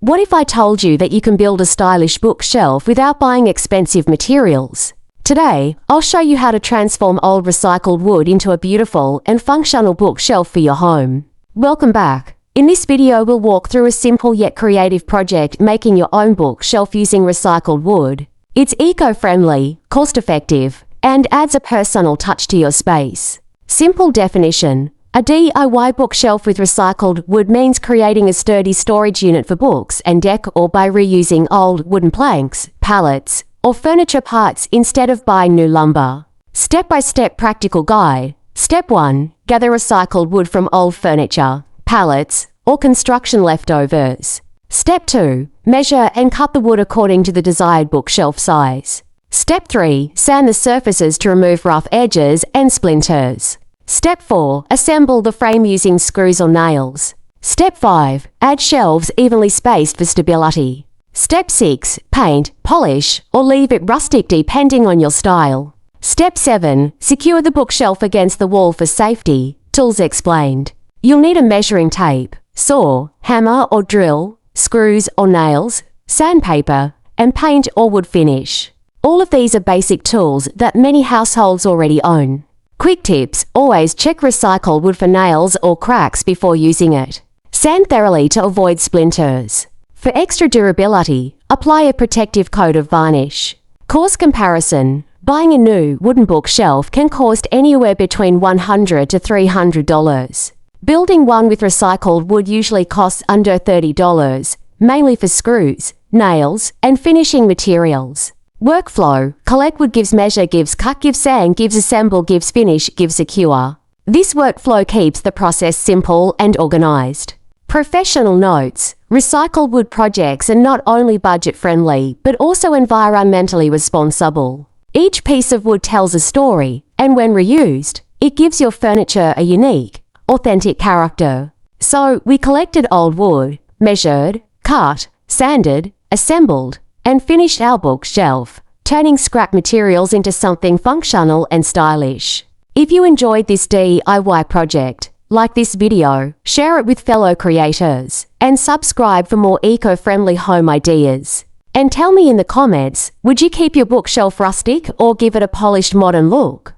What if I told you that you can build a stylish bookshelf without buying expensive materials? Today, I'll show you how to transform old recycled wood into a beautiful and functional bookshelf for your home. Welcome back. In this video, we'll walk through a simple yet creative project making your own bookshelf using recycled wood. It's eco-friendly, cost-effective, and adds a personal touch to your space. Simple definition. A DIY bookshelf with recycled wood means creating a sturdy storage unit for books and decor by reusing old wooden planks, pallets, or furniture parts instead of buying new lumber. Step-by-step practical guide. Step 1. Gather recycled wood from old furniture, pallets, or construction leftovers. Step 2. Measure and cut the wood according to the desired bookshelf size. Step 3. Sand the surfaces to remove rough edges and splinters. Step 4. Assemble the frame using screws or nails. Step 5. Add shelves evenly spaced for stability. Step 6. Paint, polish, or leave it rustic depending on your style. Step 7. Secure the bookshelf against the wall for safety. Tools explained. You'll need a measuring tape, saw, hammer or drill, screws or nails, sandpaper, and paint or wood finish. All of these are basic tools that many households already own. Quick tips: always check recycled wood for nails or cracks before using it. Sand thoroughly to avoid splinters. For extra durability, apply a protective coat of varnish. Cost comparison: buying a new wooden bookshelf can cost anywhere between $100 to $300. Building one with recycled wood usually costs under $30, mainly for screws, nails, and finishing materials. Workflow: collect wood gives measure gives cut gives sand gives assemble gives finish gives secure. This workflow keeps the process simple and organized. Professional notes: recycled wood projects are not only budget-friendly but also environmentally responsible. Each piece of wood tells a story, and when reused, it gives your furniture a unique, authentic character. So, we collected old wood, measured, cut, sanded, assembled, and finished our bookshelf, turning scrap materials into something functional and stylish. If you enjoyed this DIY project, like this video, share it with fellow creators, and subscribe for more eco-friendly home ideas. And tell me in the comments, would you keep your bookshelf rustic or give it a polished modern look?